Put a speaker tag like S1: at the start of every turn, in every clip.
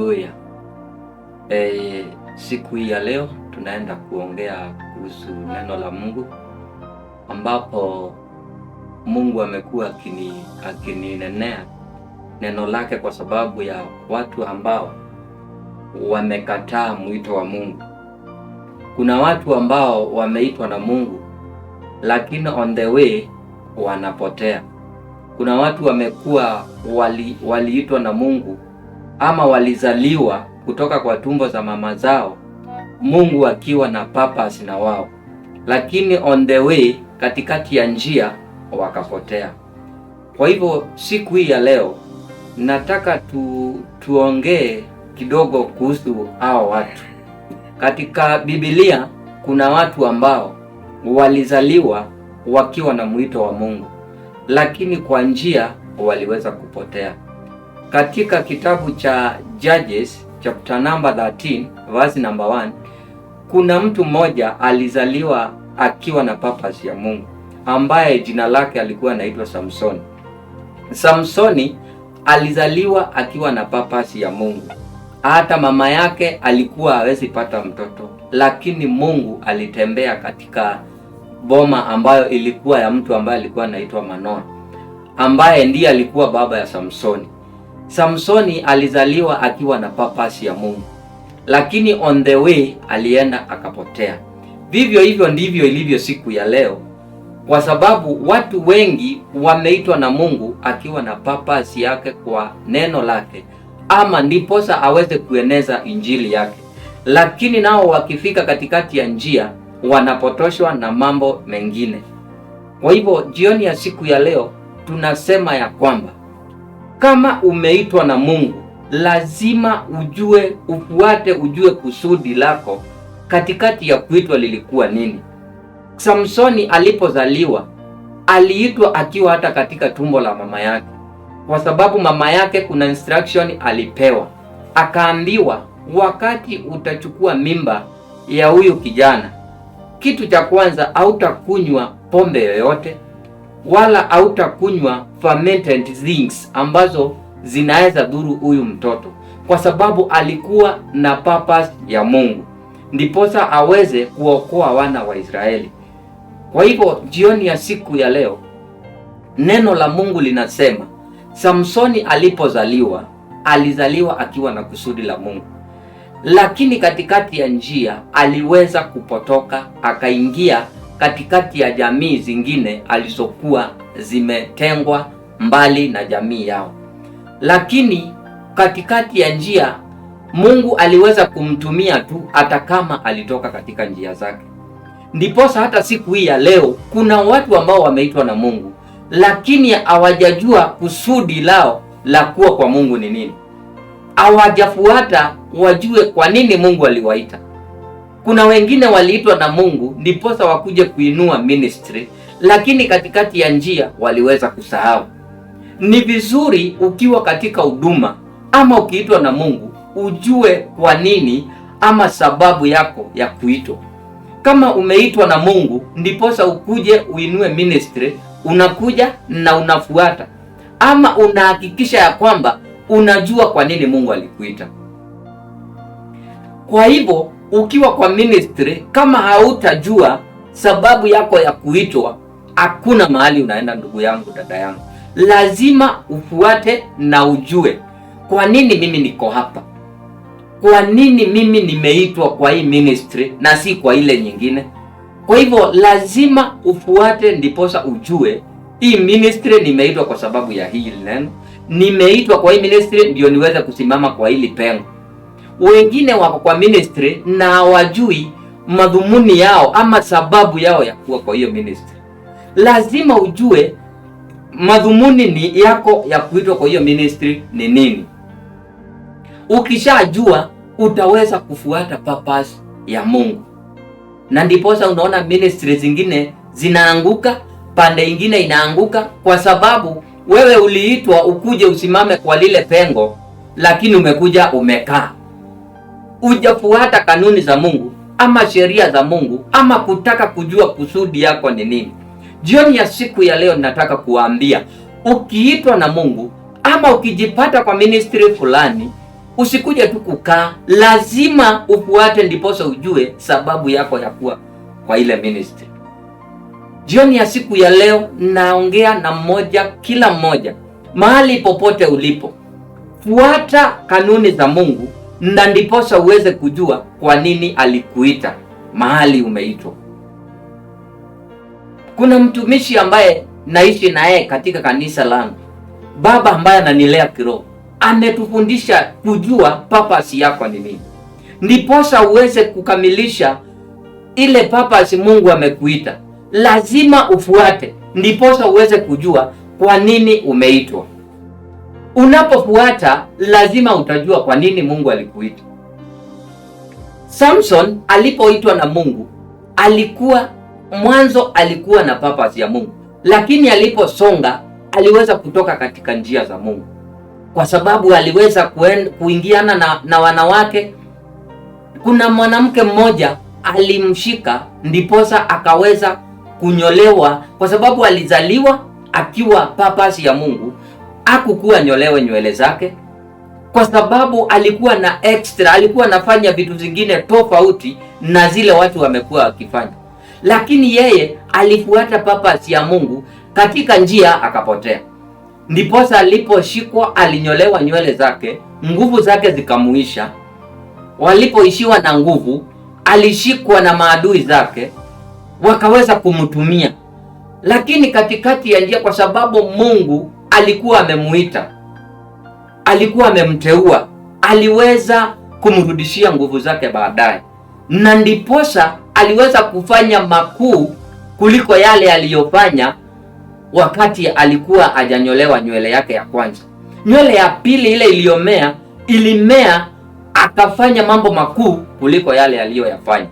S1: Haleluya. Siku hii ya leo tunaenda kuongea kuhusu neno la Mungu, ambapo Mungu amekuwa akininenea neno lake kwa sababu ya watu ambao wamekataa mwito wa Mungu. Kuna watu ambao wameitwa na Mungu lakini on the way wanapotea. Kuna watu wamekuwa waliitwa na Mungu ama walizaliwa kutoka kwa tumbo za mama zao, Mungu akiwa na purpose na wao, lakini on the way, katikati ya njia wakapotea. Kwa hivyo siku hii ya leo nataka tuongee kidogo kuhusu hao watu. Katika Biblia kuna watu ambao walizaliwa wakiwa na mwito wa Mungu, lakini kwa njia waliweza kupotea. Katika kitabu cha Judges chapter number 13 verse number 1, kuna mtu mmoja alizaliwa akiwa na purpose ya Mungu, ambaye jina lake alikuwa anaitwa Samsoni. Samsoni alizaliwa akiwa na purpose ya Mungu. Hata mama yake alikuwa hawezi pata mtoto, lakini Mungu alitembea katika boma ambayo ilikuwa ya mtu ambaye alikuwa anaitwa Manoa, ambaye ndiye alikuwa baba ya Samsoni. Samsoni alizaliwa akiwa na purpose ya Mungu, lakini on the way alienda akapotea. Vivyo hivyo ndivyo ilivyo siku ya leo, kwa sababu watu wengi wameitwa na Mungu akiwa na purpose yake kwa neno lake, ama ndiposa aweze kueneza injili yake, lakini nao wakifika katikati ya njia wanapotoshwa na mambo mengine. Kwa hivyo jioni ya siku ya leo tunasema ya kwamba kama umeitwa na Mungu, lazima ujue kusudi lako katikati ya kuitwa lilikuwa nini. Samsoni alipozaliwa aliitwa akiwa hata katika tumbo la mama yake, kwa sababu mama yake kuna instruction alipewa, akaambiwa wakati utachukua mimba ya huyu kijana, kitu cha kwanza hautakunywa pombe yoyote, wala hautakunywa fermented things ambazo zinaweza dhuru huyu mtoto, kwa sababu alikuwa na purpose ya Mungu, ndiposa aweze kuokoa wana wa Israeli. Kwa hivyo jioni ya siku ya leo neno la Mungu linasema Samsoni alipozaliwa alizaliwa akiwa na kusudi la Mungu, lakini katikati ya njia aliweza kupotoka, akaingia katikati ya jamii zingine alizokuwa zimetengwa mbali na jamii yao. Lakini katikati ya njia Mungu aliweza kumtumia tu, hata kama alitoka katika njia zake. Ndiposa hata siku hii ya leo kuna watu ambao wameitwa na Mungu, lakini hawajajua kusudi lao la kuwa kwa Mungu ni nini. Hawajafuata wajue kwa nini Mungu aliwaita. Kuna wengine waliitwa na Mungu ndiposa wakuje kuinua ministry, lakini katikati ya njia waliweza kusahau. Ni vizuri ukiwa katika huduma ama ukiitwa na Mungu ujue kwa nini ama sababu yako ya kuitwa. Kama umeitwa na Mungu ndiposa ukuje uinue ministry, unakuja na unafuata, ama unahakikisha ya kwamba unajua kwa nini Mungu alikuita. Kwa hivyo ukiwa kwa ministry, kama hautajua sababu yako ya kuitwa, hakuna mahali unaenda, ndugu yangu, dada yangu. Lazima ufuate na ujue kwa nini mimi niko hapa, kwa nini mimi nimeitwa kwa hii ministry na si kwa ile nyingine. Kwa hivyo lazima ufuate, ndiposa ujue hii ministry nimeitwa kwa sababu ya hii neno, nimeitwa kwa hii ministry ndio niweze kusimama kwa hili pengo. Wengine wako kwa ministry na hawajui madhumuni yao ama sababu yao ya kuwa kwa hiyo ministry. Lazima ujue madhumuni ni yako ya kuitwa kwa hiyo ministry ni nini. Ukishajua utaweza kufuata purpose ya Mungu, na ndiposa unaona ministry zingine zinaanguka, pande ingine inaanguka, kwa sababu wewe uliitwa ukuje usimame kwa lile pengo, lakini umekuja umekaa, hujafuata kanuni za Mungu ama sheria za Mungu ama kutaka kujua kusudi yako ni nini. Jioni ya siku ya leo nataka kuambia, ukiitwa na Mungu ama ukijipata kwa ministry fulani, Usikuje tu kukaa, lazima ufuate, ndiposa ujue sababu yako ya kuwa kwa ile ministry. Jioni ya siku ya leo naongea na kila mmoja mahali popote ulipo, fuata kanuni za Mungu na ndiposa uweze kujua kwa nini alikuita mahali umeitwa. Kuna mtumishi ambaye naishi naye katika kanisa langu, baba ambaye ananilea kiroho, ametufundisha kujua purpose yako ni nini, ndiposa uweze kukamilisha ile purpose Mungu amekuita. Lazima ufuate, ndiposa uweze kujua kwa nini umeitwa. Unapofuata lazima utajua kwa nini Mungu alikuita. Samson alipoitwa na Mungu, mwanzo alikuwa na purpose ya Mungu, lakini aliposonga aliweza kutoka katika njia za Mungu, kwa sababu aliweza kuingiana na wanawake. Kuna mwanamke mmoja alimshika, ndiposa akaweza kunyolewa, kwa sababu alizaliwa akiwa purpose ya Mungu. Hakukuwa nyolewe nywele zake, kwa sababu alikuwa na extra, alikuwa anafanya vitu zingine tofauti na zile watu wamekuwa wakifanya, lakini yeye alifuata purpose ya Mungu. Katika njia akapotea, ndiposa aliposhikwa alinyolewa nywele zake, nguvu zake zikamuisha. Walipoishiwa na nguvu, alishikwa na maadui zake, wakaweza kumtumia. Lakini katikati ya njia, kwa sababu Mungu alikuwa amemuita, alikuwa amemteua, aliweza kumrudishia nguvu zake baadaye, na ndiposa aliweza kufanya makuu kuliko yale aliyofanya wakati alikuwa hajanyolewa nywele yake ya kwanza. Nywele ya pili ile ilimea, akafanya mambo makuu kuliko yale aliyoyafanya.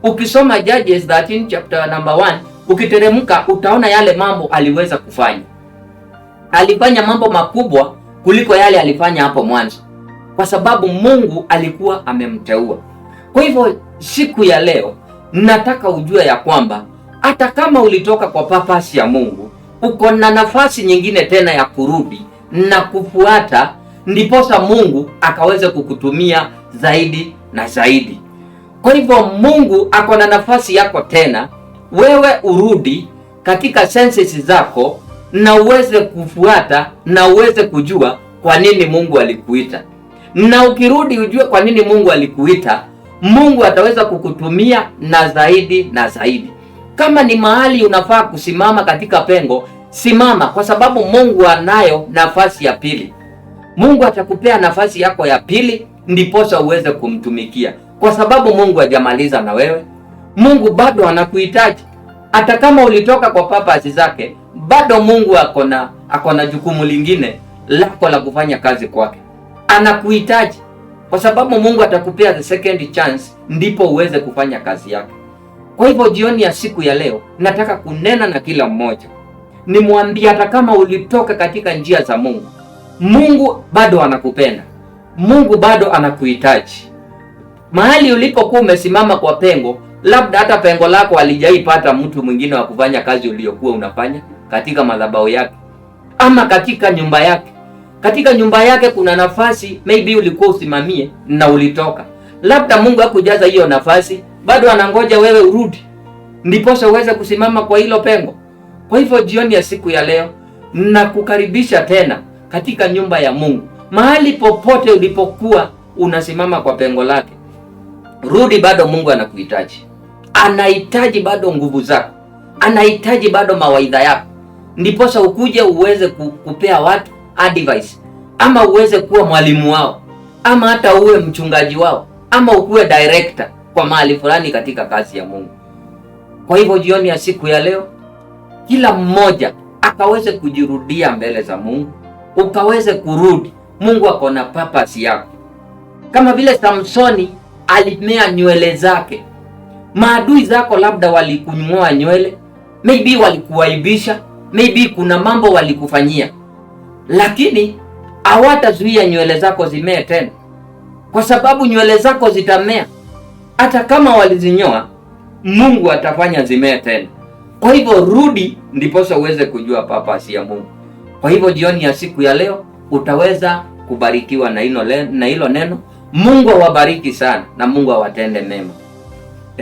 S1: Ukisoma Judges 13 chapter number 1, ukiteremka utaona yale mambo aliweza kufanya. Alifanya mambo makubwa kuliko yale alifanya hapo mwanzo, kwa sababu Mungu alikuwa amemteua. Kwa hivyo siku ya leo nataka ujue ya kwamba hata kama ulitoka kwa purpose ya Mungu, uko na nafasi nyingine tena ya kurudi na kufuata, ndiposa Mungu akaweze kukutumia zaidi na zaidi. Kwa hivyo Mungu ako na nafasi yako tena, wewe urudi katika senses zako na uweze kufuata na uweze kujua kwa nini Mungu alikuita. Na ukirudi ujue kwa nini Mungu alikuita, Mungu ataweza kukutumia na zaidi na zaidi. Kama ni mahali unafaa kusimama katika pengo, simama, kwa sababu Mungu anayo nafasi ya pili. Mungu atakupea nafasi yako ya pili, ndiposa uweze kumtumikia, kwa sababu Mungu hajamaliza na wewe. Mungu bado anakuhitaji. Hata kama ulitoka kwa purpose zake, bado Mungu ako na jukumu lingine lako la kufanya kazi kwake. Anakuhitaji, kwa sababu Mungu atakupea the second chance, ndipo uweze kufanya kazi yake. Kwa hivyo jioni ya siku ya leo nataka kunena na kila mmoja, nimwambie hata kama ulitoka katika njia za Mungu, Mungu bado anakupenda, Mungu bado anakuhitaji. Mahali ulipokuwa umesimama kwa pengo, labda hata pengo lako alijaipata mtu mwingine wa kufanya kazi uliyokuwa unafanya katika madhabahu yake ama katika nyumba yake. Katika nyumba yake kuna nafasi maybe ulikuwa usimamie na ulitoka, labda Mungu hakujaza hiyo nafasi, bado anangoja wewe urudi ndiposa uweze kusimama kwa hilo pengo. Kwa hivyo jioni ya siku ya leo nakukaribisha tena katika nyumba ya Mungu. Mahali popote ulipokuwa unasimama kwa pengo lake, rudi, bado Mungu anakuhitaji. Anahitaji bado nguvu zako, anahitaji bado mawaidha yako, ndiposa ukuje uweze kupea watu advice, ama uweze kuwa mwalimu wao, ama hata uwe mchungaji wao, ama ukuwe director kwa mahali fulani katika kazi ya Mungu. Kwa hivyo jioni ya siku ya leo, kila mmoja akaweze kujirudia mbele za Mungu, ukaweze kurudi. Mungu ako na purpose yako. Kama vile Samsoni alimea nywele zake, maadui zako labda walikunywa nywele, maybe walikuaibisha, maybe kuna mambo walikufanyia, lakini hawatazuia nywele zako zimee tena, kwa sababu nywele zako zitamea. Hata kama walizinyoa, Mungu atafanya zimee tena. Kwa hivyo rudi, ndiposa uweze kujua purpose ya Mungu. Kwa hivyo jioni ya siku ya leo utaweza kubarikiwa na hilo neno. Mungu awabariki sana na Mungu awatende mema.